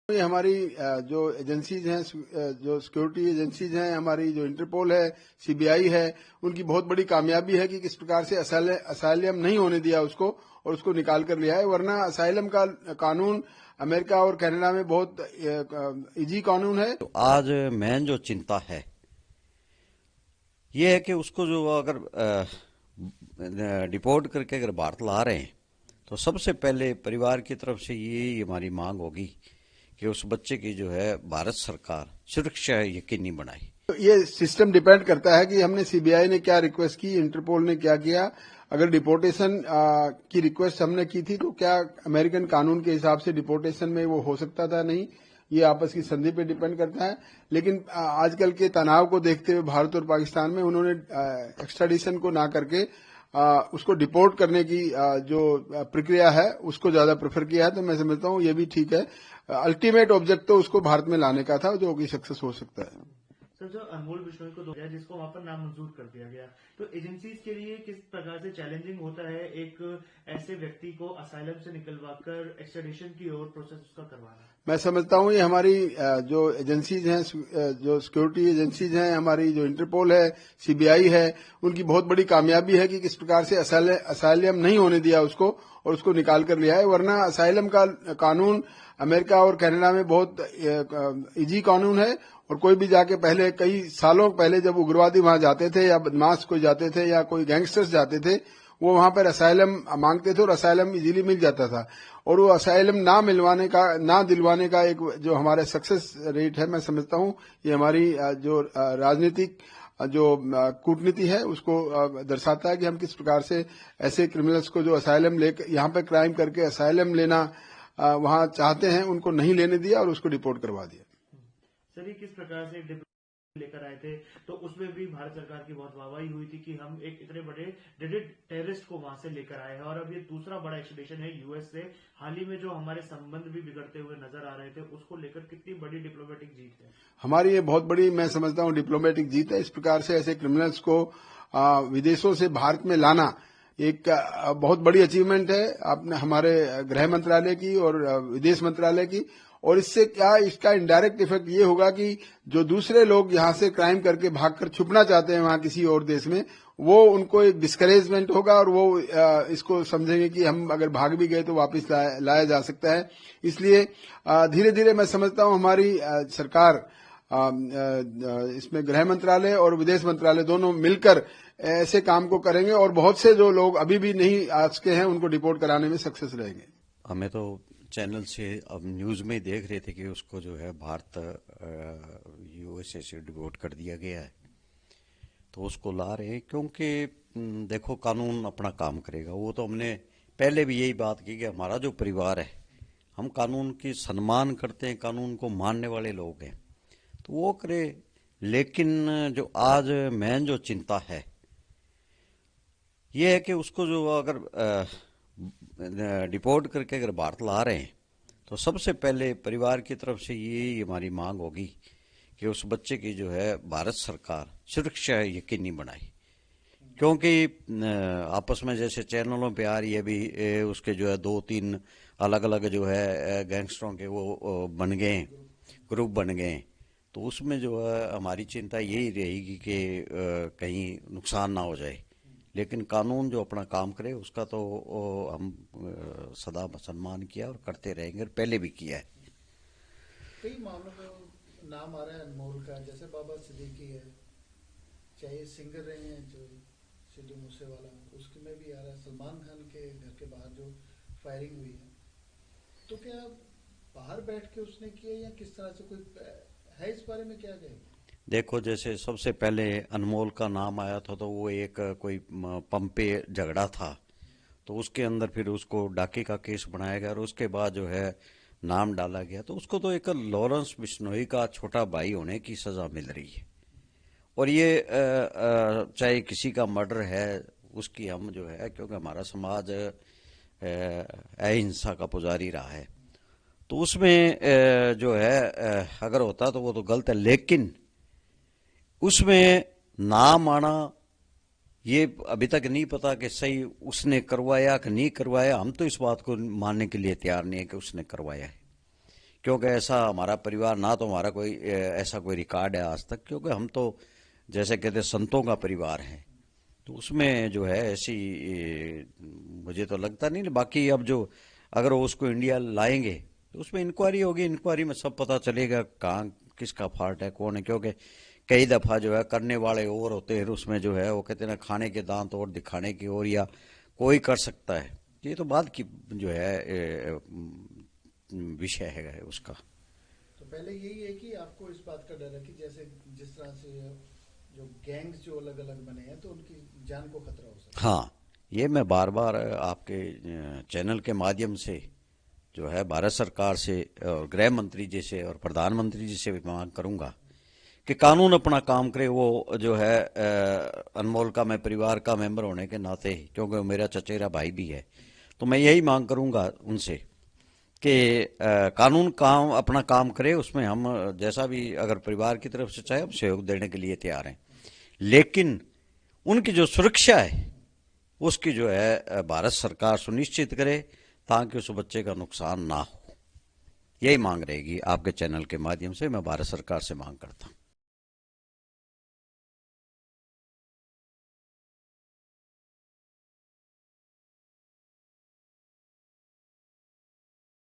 ये हमारी जो एजेंसीज हैं, जो सिक्योरिटी एजेंसीज हैं, हमारी जो इंटरपोल है, सीबीआई है, उनकी बहुत बड़ी कामयाबी है कि किस प्रकार से असाइलम नहीं होने दिया उसको और उसको निकाल कर लिया है। वरना असाइलम का कानून अमेरिका और कनाडा में बहुत इजी कानून है। तो आज मेन जो चिंता है ये है कि उसको जो अगर डिपोर्ट करके अगर भारत ला रहे हैं तो सबसे पहले परिवार की तरफ से ये हमारी मांग होगी कि उस बच्चे की जो है भारत सरकार सुरक्षा यकीनी बनाए। तो ये सिस्टम डिपेंड करता है कि हमने सीबीआई ने क्या रिक्वेस्ट की, इंटरपोल ने क्या किया। अगर डिपोर्टेशन की रिक्वेस्ट हमने की थी तो क्या अमेरिकन कानून के हिसाब से डिपोर्टेशन में वो हो सकता था? नहीं, ये आपस की संधि पे डिपेंड करता है। लेकिन आजकल के तनाव को देखते हुए भारत और पाकिस्तान में उन्होंने एक्स्ट्राडिशन को ना करके उसको डिपोर्ट करने की जो प्रक्रिया है उसको ज्यादा प्रेफर किया है। तो मैं समझता हूँ ये भी ठीक है। अल्टीमेट ऑब्जेक्ट तो उसको भारत में लाने का था, जो कि सक्सेस हो सकता है। सर, जो अनमोल बिश्नोई को गया जिसको वहां पर नामंजूर कर दिया गया, तो एजेंसीज के लिए किस प्रकार से चैलेंजिंग होता है एक ऐसे व्यक्ति को असाइलम से निकलवाकर एक्सट्रेडिशन की ओर प्रोसेस उसका करवाना? मैं समझता हूँ ये हमारी जो एजेंसीज हैं, जो सिक्योरिटी एजेंसीज हैं, हमारी जो इंटरपोल है, सीबीआई है, उनकी बहुत बड़ी कामयाबी है कि किस प्रकार से असाइलम नहीं होने दिया उसको और उसको निकाल कर लिया है। वरना असाइलम का कानून अमेरिका और कनाडा में बहुत इजी कानून है और कोई भी जाके पहले कई सालों पहले जब उग्रवादी वहां जाते थे या बदमाश कोई जाते थे या कोई गैंगस्टर्स जाते थे, वो वहां पर असाइलम मांगते थे और असाइलम इजीली मिल जाता था। और वो असाइलम ना दिलवाने का एक जो हमारा सक्सेस रेट है, मैं समझता हूँ ये हमारी जो राजनीतिक जो कूटनीति है उसको दर्शाता है कि हम किस प्रकार से ऐसे क्रिमिनल्स को जो असाइलम लेकर यहाँ पे क्राइम करके असाइलम लेना वहां चाहते हैं, उनको नहीं लेने दिया और उसको डिपोर्ट करवा दिया। सर, ये किस प्रकार से लेकर आए थे, तो उसमें भी भारत सरकार की बहुत वाहवाही हुई थी कि हम एक इतने बड़े डेडेड टेररिस्ट को वहां से लेकर आए हैं। और अब ये दूसरा बड़ा एक्सट्रेडिशन है यूएस से। हाल ही में जो हमारे संबंध भी बिगड़ते हुए नजर आ रहे थे, उसको लेकर कितनी बड़ी डिप्लोमेटिक जीत है? हमारी ये बहुत बड़ी, मैं समझता हूँ, डिप्लोमेटिक जीत है। इस प्रकार से ऐसे क्रिमिनल्स को विदेशों से भारत में लाना एक बहुत बड़ी अचीवमेंट है आपने हमारे गृह मंत्रालय की और विदेश मंत्रालय की। और इससे क्या, इसका इनडायरेक्ट इफेक्ट ये होगा कि जो दूसरे लोग यहाँ से क्राइम करके भागकर छुपना चाहते हैं वहां किसी और देश में, वो उनको एक डिस्करेजमेंट होगा और वो इसको समझेंगे कि हम अगर भाग भी गए तो वापस लाया जा सकता है। इसलिए धीरे धीरे मैं समझता हूँ हमारी सरकार इसमें गृह मंत्रालय और विदेश मंत्रालय दोनों मिलकर ऐसे काम को करेंगे और बहुत से जो लोग अभी भी नहीं आ सके हैं उनको डिपोर्ट कराने में सक्सेस रहेंगे। हमें तो चैनल से अब न्यूज में देख रहे थे कि उसको जो है भारत यूएसए से डिपोर्ट कर दिया गया है, तो उसको ला रहे हैं क्योंकि देखो कानून अपना काम करेगा। वो तो हमने पहले भी यही बात की कि हमारा जो परिवार है, हम कानून की सम्मान करते हैं, कानून को मानने वाले लोग हैं, तो वो करे। लेकिन जो आज मेन जो चिंता है ये है कि उसको जो अगर डिपोर्ट करके अगर भारत ला रहे हैं तो सबसे पहले परिवार की तरफ से ये हमारी मांग होगी कि उस बच्चे की जो है भारत सरकार सुरक्षा यकीनी बनाए। क्योंकि आपस में जैसे चैनलों पे आ रही है भी उसके जो है 2-3 अलग अलग जो है गैंगस्टरों के वो बन गए, ग्रुप बन गए, तो उसमें जो है हमारी चिंता यही रहेगी कि कहीं नुकसान ना हो जाए। लेकिन कानून जो अपना काम करे उसका तो हम सदा सम्मान किया और करते रहेंगे और पहले भी किया है। कई मामलों में नाम आ रहा है अनमोल का, जैसे बाबा सिद्दीकी है, चाहे सिंगर रहे हैं जो सिद्धू मूसेवाला, उसके में भी आ रहा है। सलमान खान के घर के बाहर जो फायरिंग हुई है, तो क्या बाहर बैठ के उसने किया या किस तरह से, कोई है इस बारे में क्या कहेंगे? देखो, जैसे सबसे पहले अनमोल का नाम आया था तो वो एक कोई पंप पे झगड़ा था, तो उसके अंदर फिर उसको डाके का केस बनाया गया और उसके बाद जो है नाम डाला गया। तो उसको तो एक लॉरेंस बिश्नोई का छोटा भाई होने की सजा मिल रही है। और ये चाहे किसी का मर्डर है उसकी हम जो है, क्योंकि हमारा समाज अहिंसा का पुजारी रहा है, तो उसमें जो है अगर होता तो वो तो गलत है। लेकिन उसमें नाम आना ये अभी तक नहीं पता कि सही उसने करवाया कि नहीं करवाया। हम तो इस बात को मानने के लिए तैयार नहीं है कि उसने करवाया है, क्योंकि ऐसा हमारा परिवार ना तो हमारा कोई ऐसा कोई रिकॉर्ड है आज तक, क्योंकि हम तो जैसे कहते हैं संतों का परिवार है, तो उसमें जो है ऐसी मुझे तो लगता नहीं। बाकी अब जो अगर वो उसको इंडिया लाएंगे तो उसमें इंक्वायरी होगी, इंक्वायरी में सब पता चलेगा कहाँ किसका फॉल्ट है, कौन है। क्योंकि कई दफ़ा जो है करने वाले और होते हैं, उसमें जो है वो कहते हैं ना खाने के दांत और दिखाने की और, या कोई कर सकता है, ये तो बात की जो है विषय है उसका। तो पहले यही है कि आपको इस बात का डर है कि जैसे जिस तरह से जो गैंग्स जो अलग अलग बने हैं तो उनकी जान को खतरा हो सकता है। हाँ, ये मैं बार बार आपके चैनल के माध्यम से जो है भारत सरकार से और गृह मंत्री जी से और प्रधानमंत्री जी से भी मांग करूंगा कि कानून अपना काम करे। वो जो है अनमोल का मैं परिवार का मेंबर होने के नाते, क्योंकि वो मेरा चचेरा भाई भी है, तो मैं यही मांग करूंगा उनसे कि कानून काम अपना काम करे। उसमें हम जैसा भी अगर परिवार की तरफ से चाहे हम सहयोग देने के लिए तैयार हैं, लेकिन उनकी जो सुरक्षा है उसकी जो है भारत सरकार सुनिश्चित करे ताकि उस बच्चे का नुकसान ना हो। यही मांग रहेगी आपके चैनल के माध्यम से मैं भारत सरकार से मांग करता हूं।